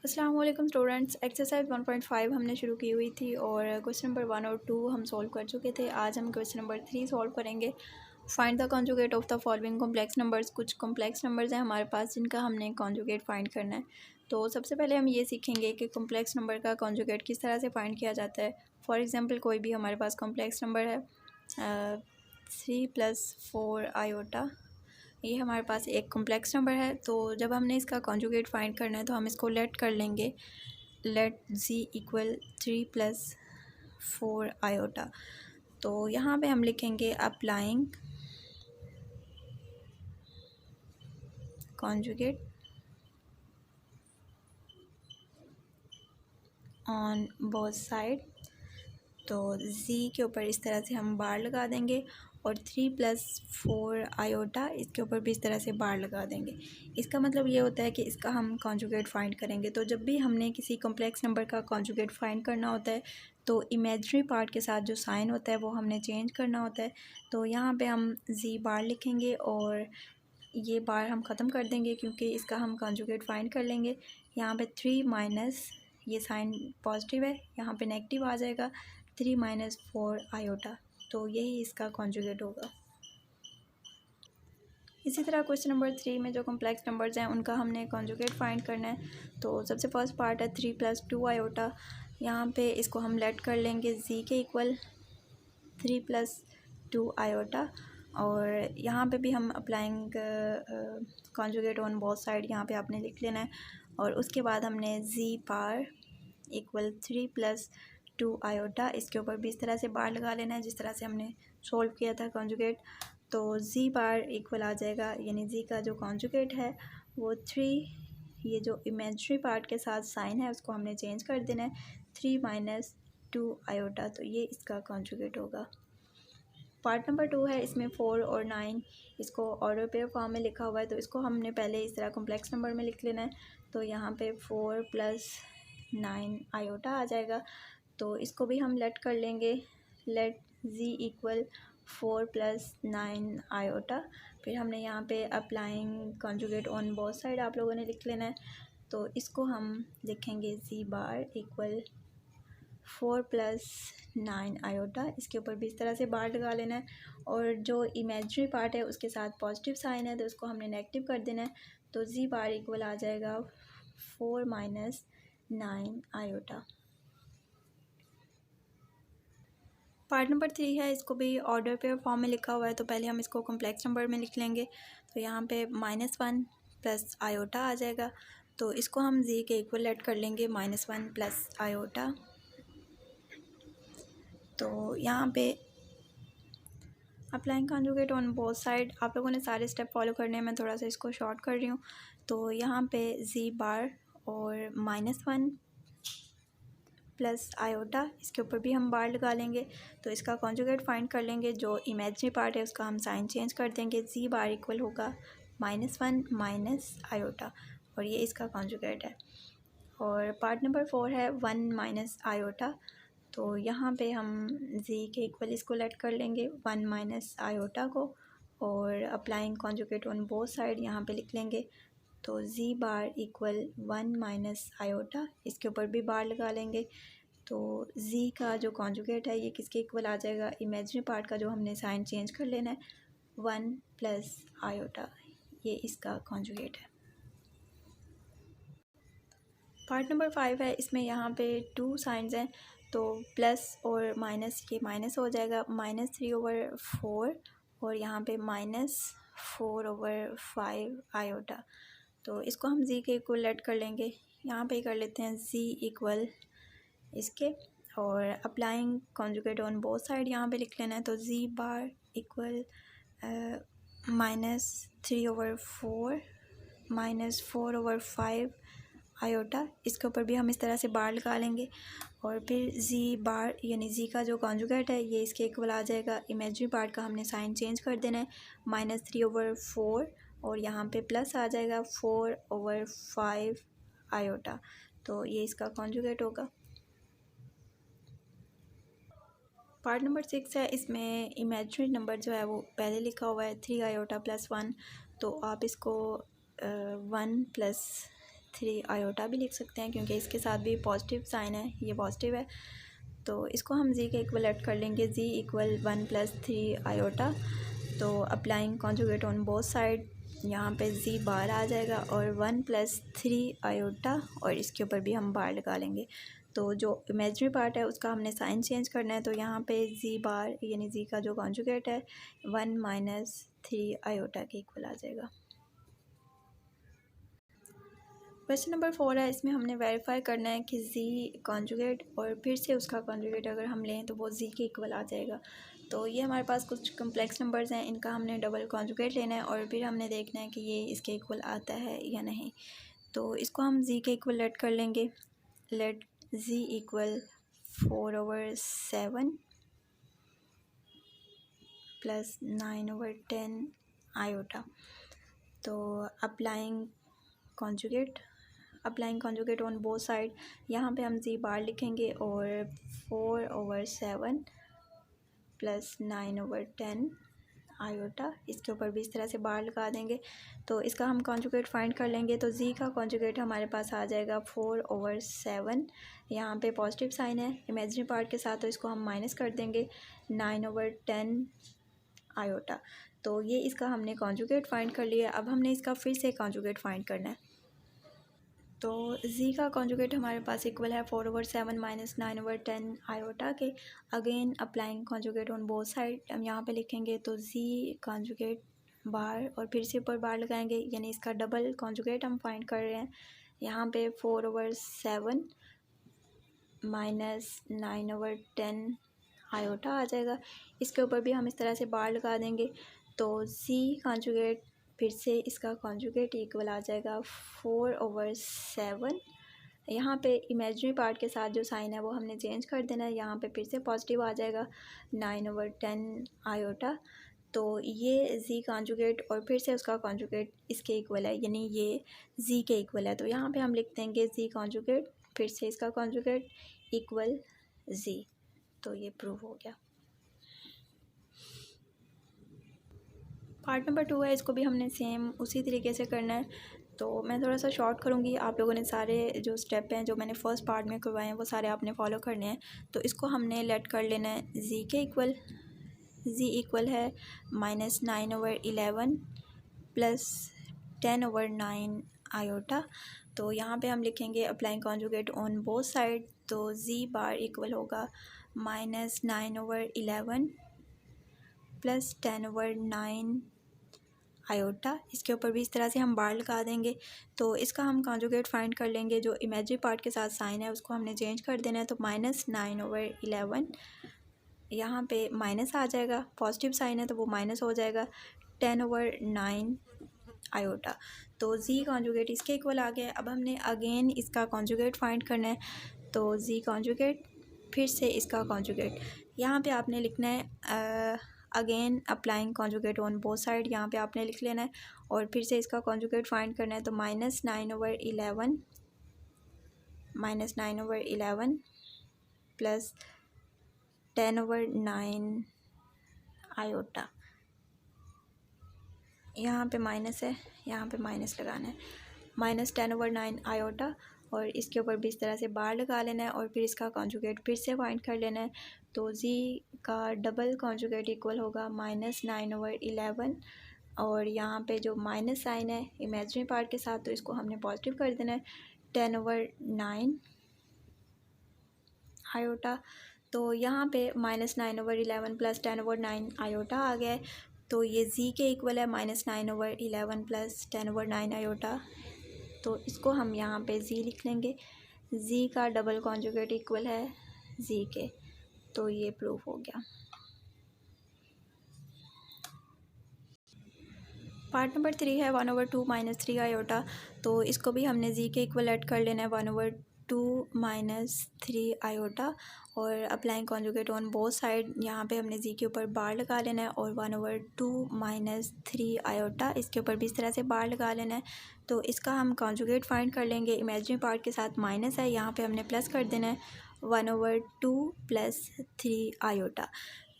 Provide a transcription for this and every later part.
अस्सलाम वालेकुम students. Exercise 1.5 हमने शुरू की हुई थी और क्वेश्चन नंबर 1 और 2 हम सॉल्व कर चुके थे। आज हम क्वेश्चन नंबर 3 सॉल्व करेंगे। Find the conjugate of the following complex numbers. कुछ कॉम्प्लेक्स नंबर्स हैं हमारे पास जिनका हमने कॉन्जुगेट फाइंड करना है। तो सबसे पहले हम ये सीखेंगे कि कॉम्प्लेक्स नंबर का कॉन्जुगेट किस तरह से फाइंड किया जाता है। फॉर एग्ज़ाम्पल कोई भी हमारे पास कॉम्प्लेक्स नंबर है 3+4 आयोटा, ये हमारे पास एक कॉम्प्लेक्स नंबर है। तो जब हमने इसका कॉन्जुगेट फाइंड करना है तो हम इसको लेट कर लेंगे, लेट z इक्वल 3+4 आयोटा। तो यहाँ पे हम लिखेंगे applying conjugate on both side. तो z के ऊपर इस तरह से हम बार लगा देंगे और 3+4 आयोटा इसके ऊपर भी इस तरह से बार लगा देंगे। इसका मतलब ये होता है कि इसका हम कॉन्जुगेट फाइंड करेंगे। तो जब भी हमने किसी कॉम्प्लेक्स नंबर का कॉन्जुगेट फाइंड करना होता है तो इमेजिनरी पार्ट के साथ जो साइन होता है वो हमने चेंज करना होता है। तो यहाँ पे हम z बार लिखेंगे और ये बार हम ख़त्म कर देंगे क्योंकि इसका हम कॉन्जुगेट फाइंड कर लेंगे। यहाँ पे 3 माइनस, ये साइन पॉजिटिव है, यहाँ पे नेगेटिव आ जाएगा, 3-4 आयोटा। तो यही इसका कॉन्जुगेट होगा। इसी तरह क्वेश्चन नंबर 3 में जो कॉम्प्लेक्स नंबर्स हैं उनका हमने कॉन्जुगेट फाइंड करना है। तो सबसे फर्स्ट पार्ट है 3+2 आयोटा। यहाँ पे इसको हम लेट कर लेंगे z के इक्वल 3+2 आयोटा और यहाँ पे भी हम applying conjugate on both side यहाँ पे आपने लिख लेना है। और उसके बाद हमने z बार इक्वल 3+2 आयोटा, इसके ऊपर भी इस तरह से बार लगा लेना है जिस तरह से हमने सॉल्व किया था कॉन्जुगेट। तो z बार इक्वल आ जाएगा, यानी z का जो कॉन्जुगेट है वो 3, ये जो इमेजिनरी पार्ट के साथ साइन है उसको हमने चेंज कर देना है, 3-2 आयोटा। तो ये इसका कॉन्जुगेट होगा। पार्ट नंबर 2 है, इसमें 4 और 9 इसको ऑर्डर पेयर फॉर्म में लिखा हुआ है। तो इसको हमने पहले इस तरह कॉम्प्लेक्स नंबर में लिख लेना है। तो यहाँ पे 4+9 आयोटा आ जाएगा। तो इसको भी हम लेट कर लेंगे, लेट z इक्वल 4+9 आयोटा। फिर हमने यहाँ पे applying conjugate on both side आप लोगों ने लिख लेना है। तो इसको हम लिखेंगे z बार इक्वल 4+9 आयोटा, इसके ऊपर भी इस तरह से बार लगा लेना है। और जो इमेजिनरी पार्ट है उसके साथ पॉजिटिव साइन है तो उसको हमने नेगेटिव कर देना है। तो z बार इक्वल आ जाएगा 4-9 आयोटा। पार्ट नंबर 3 है, इसको भी ऑर्डर पेयर फॉर्म में लिखा हुआ है। तो पहले हम इसको कॉम्प्लेक्स नंबर में लिख लेंगे। तो यहाँ पे -1 प्लस आयोटा आ जाएगा। तो इसको हम z के इक्वल लेट कर लेंगे, -1 प्लस आयोटा। तो यहाँ पे applying conjugate on both side आप लोगों ने सारे स्टेप फॉलो करने हैं, मैं थोड़ा सा इसको शॉर्ट कर रही हूँ। तो यहाँ पे z बार और -1 प्लस आयोटा, इसके ऊपर भी हम बार लगा लेंगे। तो इसका कॉन्जुगेट फाइंड कर लेंगे, जो इमेजिनरी पार्ट है उसका हम साइन चेंज कर देंगे, z बार इक्वल होगा -1 माइनस आयोटा और ये इसका कॉन्जुगेट है। और पार्ट नंबर 4 है 1 माइनस आयोटा। तो यहाँ पे हम z के इक्वल इसको लेट कर लेंगे 1 माइनस आयोटा को और applying conjugate on both side यहाँ पे लिख लेंगे। तो z बार इक्वल 1 माइनस आयोटा, इसके ऊपर भी बार लगा लेंगे। तो z का जो कॉन्जुगेट है ये किसके इक्वल आ जाएगा, इमेजिनरी पार्ट का जो हमने साइन चेंज कर लेना है, 1 प्लस आयोटा, ये इसका कॉन्जुगेट है। पार्ट नंबर 5 है, इसमें यहाँ पे 2 साइंस हैं। तो प्लस और माइनस, ये माइनस हो जाएगा, -3/4 और यहाँ पे -4/5 आयोटा। तो इसको हम z के इक्वल लेट कर लेंगे, यहाँ पे कर लेते हैं z इक्वल इसके और applying conjugate on both side यहाँ पे लिख लेना है। तो z बार इक्वल -3/4 -4/5 आयोटा, इसके ऊपर भी हम इस तरह से बार लगा लेंगे। और फिर z बार यानी z का जो कॉन्जुगेट है ये इसके इक्वल आ जाएगा, इमेजिनरी पार्ट का हमने साइन चेंज कर देना है, -3/4 और यहाँ पे प्लस आ जाएगा 4/5 आयोटा। तो ये इसका कॉन्जुगेट होगा। पार्ट नंबर 6 है, इसमें इमेजिनरी नंबर जो है वो पहले लिखा हुआ है 3 आयोटा +1। तो आप इसको 1 + 3 आयोटा भी लिख सकते हैं, क्योंकि इसके साथ भी पॉजिटिव साइन है, ये पॉजिटिव है। तो इसको हम जी के इक्वल ऐड कर लेंगे, जी इक्वल 1 + 3 आयोटा। तो applying conjugate on both side, यहाँ पे जी बार आ जाएगा और 1 + 3 आयोटा, और इसके ऊपर भी हम बार लगा लेंगे। तो जो इमेजिनरी पार्ट है उसका हमने साइन चेंज करना है, तो यहाँ पे जी बार यानी जी का जो कॉन्जुगेट है 1 - 3 आयोटा के इक्वल आ जाएगा। क्वेश्चन नंबर 4 है, इसमें हमने वेरीफाई करना है कि जी कॉन्जुगेट और फिर से उसका कॉन्जुगेट अगर हम लें तो वो जी के इक्वल आ जाएगा। तो ये हमारे पास कुछ कम्प्लेक्स नंबर्स हैं, इनका हमने डबल कॉन्जुगेट लेना है और फिर हमने देखना है कि ये इसके इक्वल आता है या नहीं। तो इसको हम जी के इक्वल लेट कर लेंगे। लेट जी इक्वल 4/7 + 9/10 आयोटा। तो applying conjugate on both side, यहाँ पे हम जी बार लिखेंगे और 4/7 + 9/10 आयोटा, इसके ऊपर भी इस तरह से बार लगा देंगे। तो इसका हम कॉन्जुगेट फाइंड कर लेंगे। तो जी का कॉन्जुगेट हमारे पास आ जाएगा 4/7, यहाँ पे पॉजिटिव साइन है इमेजिनरी पार्ट के साथ, तो इसको हम माइनस कर देंगे 9/10 आयोटा। तो ये इसका हमने कॉन्जुगेट फाइंड कर लिया। अब हमने इसका फिर से कॉन्जुगेट फाइंड करना है। तो जी का कॉन्जुगेट हमारे पास इक्वल है 4/7 - 9/10 आयोटा के। Again applying conjugate on both side, हम यहाँ पे लिखेंगे तो जी कॉन्जुगेट बार और फिर से ऊपर बार लगाएंगे, यानी इसका डबल कॉन्जुगेट हम फाइंड कर रहे हैं। यहाँ पे 4/7 - 9/10 आयोटा आ जाएगा, इसके ऊपर भी हम इस तरह से बार लगा देंगे। तो जी कॉन्जुगेट फिर से इसका कॉन्जुगेट इक्वल आ जाएगा 4/7। यहाँ पे इमेजिनरी पार्ट के साथ जो साइन है वो हमने चेंज कर देना है, यहाँ पे फिर से पॉजिटिव आ जाएगा 9/10 आयोटा। तो ये जी कॉन्जुगेट और फिर से उसका कॉन्जुगेट इसके इक्वल है, यानी ये जी के इक्वल है। तो यहाँ पे हम लिख देंगे जी कॉन्जुगेट फिर से इसका कॉन्जुगेट इक्वल जी। तो ये प्रूव हो गया। पार्ट नंबर 2 है, इसको भी हमने सेम उसी तरीके से करना है। तो मैं थोड़ा सा शॉर्ट करूँगी, आप लोगों ने सारे जो स्टेप हैं जो मैंने फ़र्स्ट पार्ट में करवाए हैं वो सारे आपने फॉलो करने हैं। तो इसको हमने लेट कर लेना है जी के इक्वल। जी इक्वल है -9/11 + 10/9 आयोटा। तो यहाँ पे हम लिखेंगे applying conjugate on both side, तो जी बार इक्वल होगा -9/11 + 10/9 आयोटा, इसके ऊपर भी इस तरह से हम बार लगा देंगे। तो इसका हम कॉन्जुगेट फाइंड कर लेंगे, जो इमेजिनरी पार्ट के साथ साइन है उसको हमने चेंज कर देना है। तो -9/11, यहाँ पे माइनस आ जाएगा, पॉजिटिव साइन है तो वो माइनस हो जाएगा 10/9 आयोटा। तो जी कॉन्जुगेट इसके इक्वल आ गया। अब हमने अगेन इसका कॉन्जुगेट फाइंड करना है। तो जी कॉन्जुगेट फिर से इसका कॉन्जुगेट, यहाँ पे आपने लिखना है again applying conjugate on both side, यहाँ पे आपने लिख लेना है और फिर से इसका कॉन्जुगेट फाइंड करना है। तो -9/11 + 10/9 आयोटा, यहाँ पे माइनस है, यहाँ पे माइनस लगाना है, -10/9 आयोटा, और इसके ऊपर भी इस तरह से बार लगा लेना है और फिर इसका कॉन्जुगेट फिर से फाइंड कर लेना है। तो जी का डबल कॉन्जुगेट इक्वल होगा -9/11, और यहाँ पे जो माइनस साइन है इमेजिनरी पार्ट के साथ, तो इसको हमने पॉजिटिव कर देना है 10/9 आयोटा। तो यहाँ पे -9/11 + 10/9 आयोटा आ गया है। तो ये जी के इक्वल है -9/11 + 10/9 आयोटा। तो इसको हम यहाँ पे जी लिख लेंगे, जी का डबल कॉन्जुगेट इक्वल है जी के। तो ये प्रूफ हो गया। पार्ट नंबर 3 है 1/2 - 3 आयोटा। तो इसको भी हमने जी के इक्वल ऐड कर लेना है 1/2 - 3 आयोटा, और applying conjugate on both side, यहाँ पे हमने जी के ऊपर बार लगा लेना है और 1/2 - 3 आयोटा, इसके ऊपर भी इस तरह से बार लगा लेना है। तो इसका हम कॉन्जुगेट फाइंड कर लेंगे, इमेजिनरी पार्ट के साथ माइनस है, यहाँ पे हमने प्लस कर देना है 1/2 + 3 आयोटा।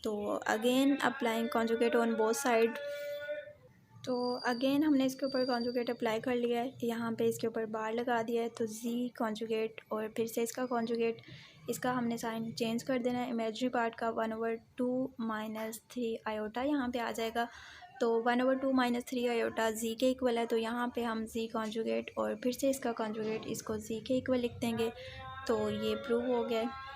तो again applying conjugate on both side, तो अगेन हमने इसके ऊपर कॉन्जुगेट अप्लाई कर लिया है, यहाँ पे इसके ऊपर बार लगा दिया है, तो जी कॉन्जुगेट और फिर से इसका कॉन्जुगेट, इसका हमने साइन चेंज कर देना है। इमेजिनरी पार्ट का 1/2 माइनस 3 आयोटा यहाँ पे आ जाएगा, तो 1/2 माइनस 3 आयोटा जी के इक्वल है, तो यहाँ पे हम जी कॉन्जुगेट और फिर से इसका कॉन्जुगेट इसको जी के इक्वल लिख देंगे, तो ये प्रूव हो गया है।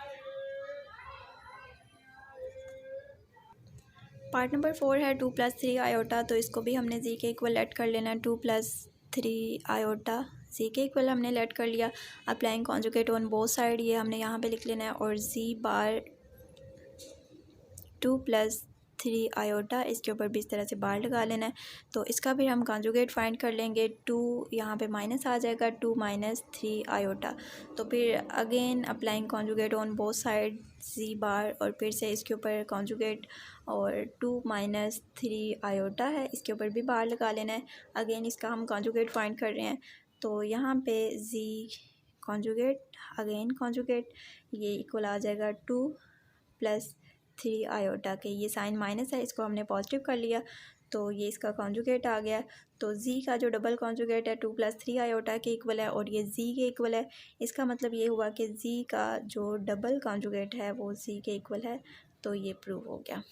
पार्ट नंबर 4 है 2 + 3 आयोटा, तो इसको भी हमने जी के इक्वल लेट कर लेना है। 2 + 3 आयोटा जी के इक्वल हमने लेट कर लिया। Applying conjugate on both side, ये हमने यहाँ पे लिख लेना है, और जी बार 2 + 3 आयोटा, इसके ऊपर भी इस तरह से बार लगा लेना है। तो इसका भी हम कॉन्जुगेट फाइंड कर लेंगे। 2 यहाँ पे माइनस आ जाएगा, 2 - 3 आयोटा। तो फिर again applying conjugate on both side, जी बार और फिर से इसके ऊपर कॉन्जुगेट, और 2 - 3 आयोटा है, इसके ऊपर भी बार लगा लेना है। अगेन इसका हम कॉन्जुगेट फाइंड कर रहे हैं, तो यहाँ पे जी कॉन्जुगेट अगेन कॉन्जुगेट, ये इक्वल आ जाएगा 2 + 3 आयोटा के। ये साइन माइनस है, इसको हमने पॉजिटिव कर लिया, तो ये इसका कॉन्जुगेट आ गया। तो जी का जो डबल कॉन्जुगेट है 2 + 3 आयोटा के इक्वल है, और ये जी के इक्वल है। इसका मतलब ये हुआ कि जी का जो डबल कॉन्जुगेट है वो जी के इक्वल है, तो ये प्रूव हो गया।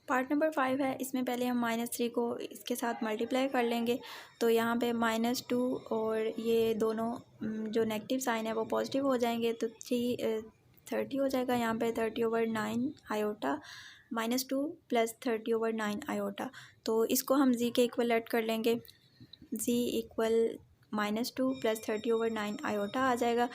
पार्ट नंबर 5 है, इसमें पहले हम -3 को इसके साथ मल्टीप्लाई कर लेंगे, तो यहाँ पे -2 और ये दोनों जो नेगेटिव साइन है वो पॉजिटिव हो जाएंगे, तो 30 हो जाएगा। यहाँ पे 30/9 आयोटा, -2 + 30/9 आयोटा, तो इसको हम जी के इक्वल ऐड कर लेंगे। जी इक्वल -2 + 30/9 आयोटा आ जाएगा।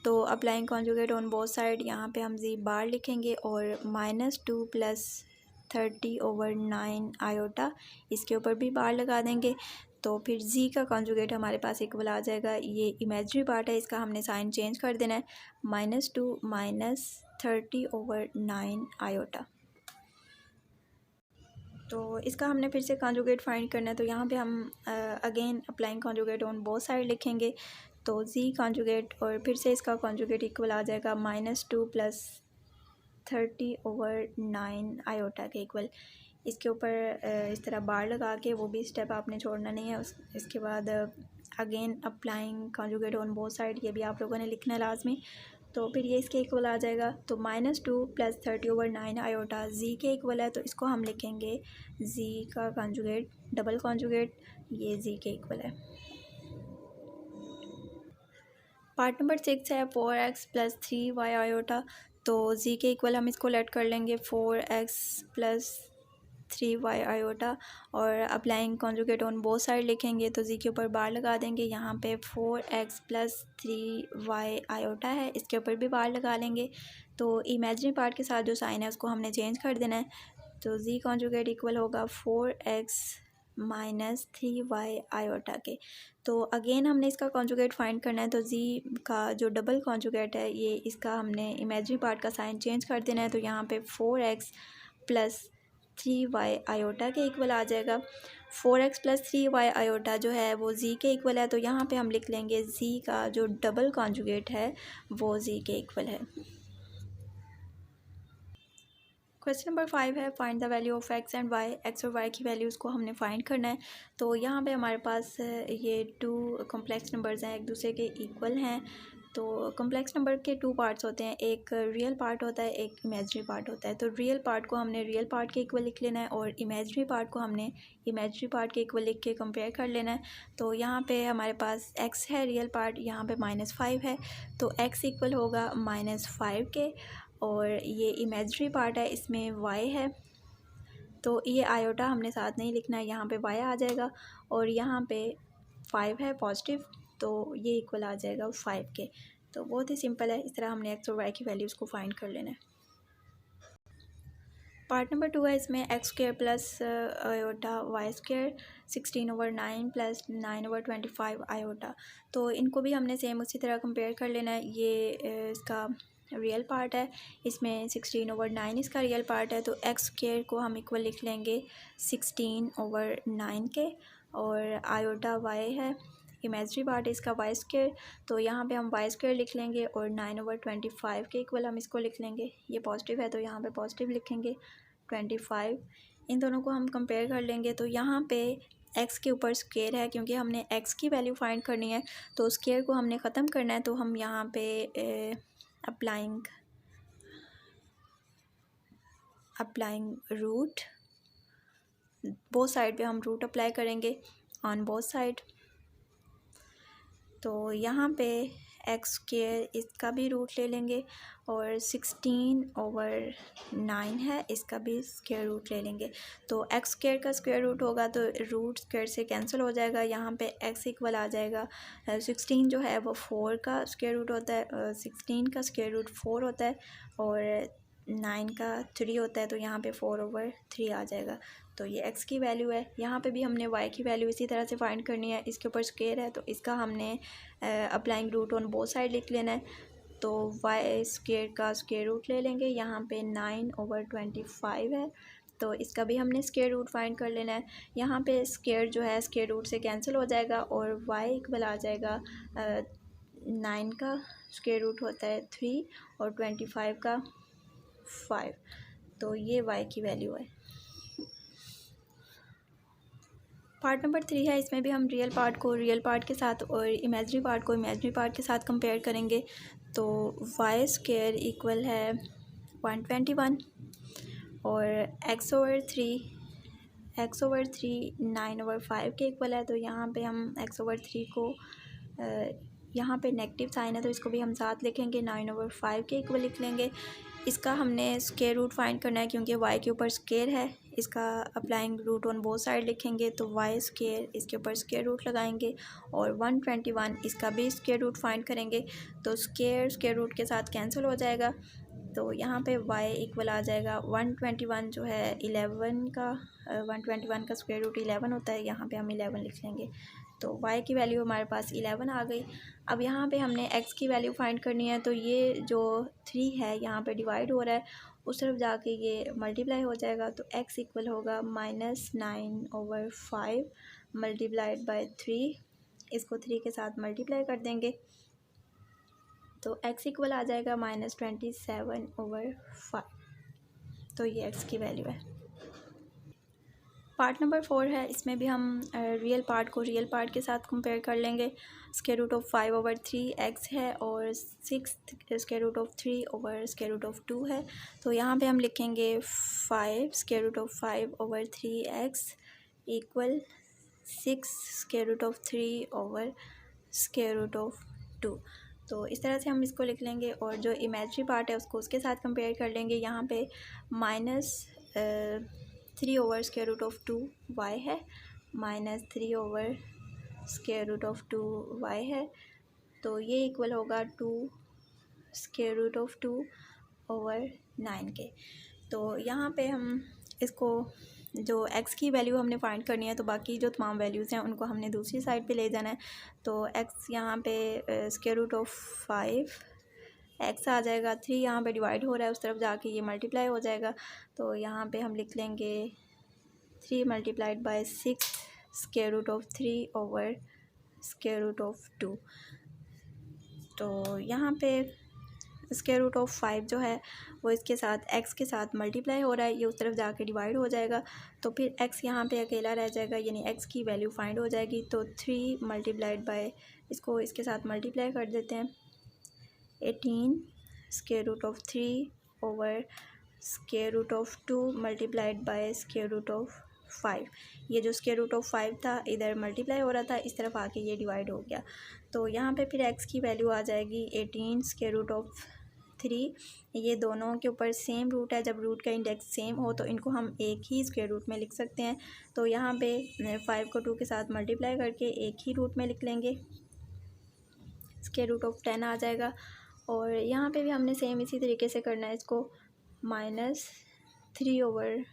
तो applying conjugate on both side, यहाँ पे हम जी बार लिखेंगे, और -2 + 30/9 आयोटा, इसके ऊपर भी बार लगा देंगे। तो फिर जी का कॉन्जुगेट हमारे पास इक्वल आ जाएगा। ये इमेजिनरी पार्ट है, इसका हमने साइन चेंज कर देना है, -2 - 30/9 आयोटा। तो इसका हमने फिर से कॉन्जुगेट फाइंड करना है, तो यहाँ पे हम again applying conjugate on both side लिखेंगे, तो जी कॉन्जुगेट और फिर से इसका कॉन्जुगेट इक्वल आ जाएगा -2 + 30/9 आयोटा के इक्वल। इसके ऊपर इस तरह बार लगा के, वो भी स्टेप आपने छोड़ना नहीं है। इसके बाद again applying conjugate on both side, ये भी आप लोगों ने लिखना है लाजमी। तो फिर ये इसके इक्वल आ जाएगा, तो -2 + 30/9 आयोटा जी के इक्वल है, तो इसको हम लिखेंगे जी का कॉन्जुगेट डबल कॉन्जुगेट, ये जी के इक्वल है। पार्ट नंबर 6 है 4x + 3y आयोटा, तो जी के इक्वल हम इसको लेट कर लेंगे 4x + 3y आयोटा, और applying conjugate on both side लिखेंगे, तो जी के ऊपर बार लगा देंगे। यहाँ पे 4x + 3y आयोटा है, इसके ऊपर भी बार लगा लेंगे। तो इमेजिनरी पार्ट के साथ जो साइन है उसको हमने चेंज कर देना है, तो जी कॉन्जुगेट इक्वल होगा 4x - 3y आयोटा के। तो अगेन हमने इसका कॉन्जुगेट फाइंड करना है, तो जी का जो डबल कॉन्जुगेट है, ये इसका हमने इमेजिनरी पार्ट का साइन चेंज कर देना है, तो यहाँ पे 4x + 3y आयोटा के इक्वल आ जाएगा। 4x + 3y आयोटा जो है वो जी के इक्वल है, तो यहाँ पे हम लिख लेंगे जी का जो डबल कॉन्जुगेट है वो जी के इक्वल है। क्वेश्चन नंबर 5 है find the value of x and y. X और वाई की वैल्यूज़ को हमने फाइंड करना है, तो यहाँ पे हमारे पास ये 2 कॉम्प्लेक्स नंबर्स हैं, एक दूसरे के इक्वल हैं। तो कॉम्प्लेक्स नंबर के 2 पार्ट्स होते हैं, एक रियल पार्ट होता है, एक इमेजिनरी पार्ट होता है। तो रियल पार्ट को हमने रियल पार्ट के इक्वल लिख लेना है, और इमेजिनरी पार्ट को हमने इमेजिनरी पार्ट के इक्वल लिख के कंपेयर कर लेना है। तो यहाँ पे हमारे पास x है रियल पार्ट, यहाँ पे -5 है, तो x इक्वल होगा -5 के, और ये इमेजिनरी पार्ट है, इसमें y है, तो ये आयोटा हमने साथ नहीं लिखना है, यहाँ पे y आ जाएगा, और यहाँ पे 5 है पॉजिटिव, तो ये इक्वल आ जाएगा 5 के। तो बहुत ही सिंपल है, इस तरह हमने x और y की वैल्यूज़ को फाइंड कर लेना है। पार्ट नंबर 2 है, इसमें x² + आयोटा y² 16/9 + 9/25 आयोटा। तो इनको भी हमने सेम उसी तरह कंपेयर कर लेना है। ये इसका रियल पार्ट है, इसमें 16/9 इसका रियल पार्ट है, तो x² को हम इक्वल लिख लेंगे 16/9 के, और आयोटा y है, इमेजिनरी पार्ट है इसका y², तो यहाँ पे हम y² लिख लेंगे, और 9/25 के इक्वल हम इसको लिख लेंगे। ये पॉजिटिव है तो यहाँ पे पॉजिटिव लिखेंगे 25, इन दोनों को हम कंपेयर कर लेंगे तो यहाँ पे x के ऊपर स्क्वायर है, क्योंकि हमने x की वैल्यू फाइंड करनी है तो स्क्वायर को हमने ख़त्म करना है। तो हम यहाँ पे अप्लाइंग रूट, बोथ साइड पे हम रूट अप्लाई करेंगे ऑन बोथ साइड। तो यहाँ पे एक्स स्क्वायर इसका भी रूट ले लेंगे और 16/9 है, इसका भी स्क्वायर रूट ले लेंगे। तो एक्स स्क्वायर का स्क्वायर रूट होगा तो रूट स्क्वायर से कैंसिल हो जाएगा, यहाँ पे एक्स इक्वल आ जाएगा 16 जो है वो 4 का स्क्वायर रूट होता है, 16 का स्क्वायर रूट 4 होता है और 9 का 3 होता है, तो यहाँ पे 4/3 आ जाएगा। तो ये x की वैल्यू है। यहाँ पे भी हमने y की वैल्यू इसी तरह से फाइंड करनी है। इसके ऊपर स्क्वायर है तो इसका हमने applying root on both side लिख लेना है। तो y स्क्वायर का स्क्वायर रूट ले लेंगे, यहाँ पे 9/25 है तो इसका भी हमने स्क्वायर रूट फाइंड कर लेना है। यहाँ पे स्क्वायर जो है स्क्वायर रूट से कैंसिल हो जाएगा और y इक्वल आ जाएगा 9 का स्क्वायर रूट होता है 3 और 25 का 5। तो ये y की वैल्यू है। पार्ट नंबर 3 है, इसमें भी हम रियल पार्ट को रियल पार्ट के साथ और इमेजनरी पार्ट को इमेजनरी पार्ट के साथ कंपेयर करेंगे। तो y स्क्वायर इक्वल है 121 और x/3 9/5 के इक्वल है। तो यहाँ पे हम x/3 को यहाँ पे नेगेटिव साइन है तो इसको भी हम साथ लिखेंगे, 9/5 के इक्वल लिख लेंगे। इसका हमने स्क्वायर रूट फाइंड करना है क्योंकि y के ऊपर स्क्वायर है, इसका applying root on both side लिखेंगे। तो y स्क्वायर इसके ऊपर स्क्वायर रूट लगाएंगे और 121 इसका भी स्क्वायर रूट फाइंड करेंगे। तो स्क्वायर रूट के साथ कैंसिल हो जाएगा। तो यहाँ पे y इक्वल आ जाएगा 121 जो है 11 का 121 का स्क्वायर रूट 11 होता है, यहाँ पे हम 11 लिख लेंगे। तो y की वैल्यू हमारे पास 11 आ गई। अब यहाँ पे हमने x की वैल्यू फाइंड करनी है। तो ये जो 3 है यहाँ पे डिवाइड हो रहा है, उस तरफ जाके ये मल्टीप्लाई हो जाएगा। तो x इक्वल होगा -9/5 मल्टीप्लाइड बाय 3, इसको 3 के साथ मल्टीप्लाई कर देंगे तो x इक्वल आ जाएगा -27/5। तो ये x की वैल्यू है। पार्ट नंबर 4 है, इसमें भी हम रियल पार्ट को रियल पार्ट के साथ कंपेयर कर लेंगे। स्क्वायर रूट ऑफ 5/3 x है और 6 square root of 3 over square root of 2 है। तो यहाँ पे हम लिखेंगे 5 square root of 5/3 x equal 6 square root of 3 over square root of 2। तो इस तरह से हम इसको लिख लेंगे और जो इमेजनरी पार्ट है उसको उसके साथ कंपेयर कर लेंगे। यहाँ पे -3 over square root of 2 y है, -3 over square root of 2 y है। तो ये इक्वल होगा 2 स्क्वायर रूट ऑफ 2 ओवर 9 के। तो यहाँ पे हम इसको जो x की वैल्यू हमने फाइंड करनी है तो बाकी जो तमाम वैल्यूज़ हैं उनको हमने दूसरी साइड पे ले जाना है। तो x यहाँ पे स्क्वायर रूट ऑफ 5 x आ जाएगा, 3 यहाँ पे डिवाइड हो रहा है उस तरफ जाके ये मल्टीप्लाई हो जाएगा। तो यहाँ पे हम लिख लेंगे 3 multiplied by 6 square root of 3 over square root of 2। तो यहाँ पे स्क्वायर रूट ऑफ 5 जो है वो इसके साथ x के साथ मल्टीप्लाई हो रहा है, ये उस तरफ जाके डिवाइड हो जाएगा। तो फिर x यहाँ पे अकेला रह जाएगा, यानी x की वैल्यू फाइंड हो जाएगी। तो 3 मल्टीप्लाइड बाय, इसको इसके साथ मल्टीप्लाई कर देते हैं, 18 square root of 3 over square root of 2 multiplied by square root of 5। ये जो स्क्वायर रूट ऑफ 5 था इधर मल्टीप्लाई हो रहा था, इस तरफ आके ये डिवाइड हो गया। तो यहाँ पे फिर x की वैल्यू आ जाएगी 18 स्क्वायर रूट ऑफ 3। ये दोनों के ऊपर सेम रूट है, जब रूट का इंडेक्स सेम हो तो इनको हम एक ही स्क्वायर रूट में लिख सकते हैं। तो यहाँ पे 5 को 2 के साथ मल्टीप्लाई करके एक ही रूट में लिख लेंगे, स्क्वायर रूट ऑफ 10 आ जाएगा। और यहाँ पे भी हमने सेम इसी तरीके से करना है, इसको -3 ओवर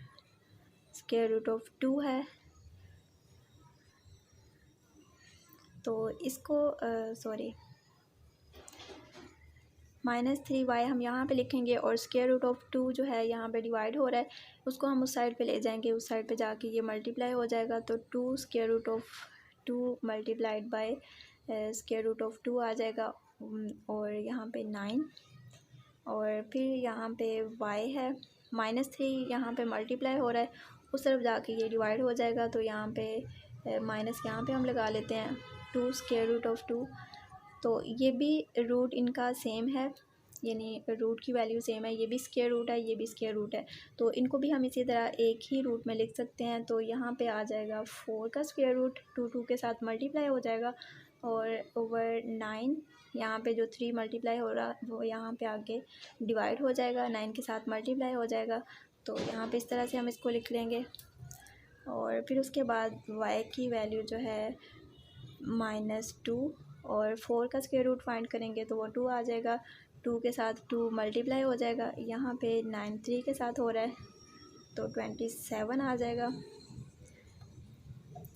स्क्वायर रूट ऑफ 2 है तो इसको -3y हम यहाँ पे लिखेंगे और स्क्वायर रूट ऑफ 2 जो है यहाँ पे डिवाइड हो रहा है उसको हम उस साइड पे ले जाएंगे, उस साइड पे जाके ये मल्टीप्लाई हो जाएगा। तो 2 square root of 2 multiplied by square root of 2 आ जाएगा और यहाँ पे 9 और फिर यहाँ पे y है, -3 यहाँ पे मल्टीप्लाई हो रहा है उस तरफ जाके ये डिवाइड हो जाएगा। तो यहाँ पे माइनस यहाँ पे हम लगा लेते हैं 2 स्क्वायर रूट ऑफ 2। तो ये भी रूट इनका सेम है, यानी रूट की वैल्यू सेम है, ये भी स्क्वायर रूट है, ये भी स्क्वायर रूट है। तो इनको भी हम इसी तरह एक ही रूट में लिख सकते हैं। तो यहाँ पे आ जाएगा 4 का स्क्वायर रूट 2 के साथ मल्टीप्लाई हो जाएगा, और ओवर 9 यहाँ पे जो 3 मल्टीप्लाई हो रहा वो यहाँ पे आके डिवाइड हो जाएगा, 9 के साथ मल्टीप्लाई हो जाएगा। तो यहाँ पे इस तरह से हम इसको लिख लेंगे। और फिर उसके बाद y की वैल्यू जो है -2, और 4 का स्क्वायर रूट फाइंड करेंगे तो वो 2 आ जाएगा। 2 के साथ 2 मल्टीप्लाई हो जाएगा, यहाँ पे 9 3 के साथ हो रहा है तो 27 आ जाएगा।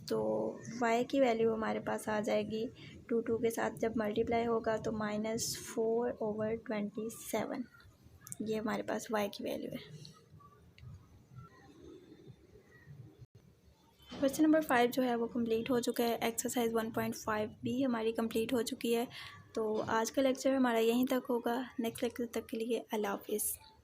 तो y की वैल्यू हमारे पास आ जाएगी 2 के साथ जब मल्टीप्लाई होगा तो -4/27, ये हमारे पास y की वैल्यू है। क्वेश्चन नंबर 5 जो है वो कंप्लीट हो चुका है। एक्सरसाइज 1.5 भी हमारी कंप्लीट हो चुकी है। तो आज का लेक्चर हमारा यहीं तक होगा। नेक्स्ट लेक्चर तक के लिए अल्लाह हाफिज़।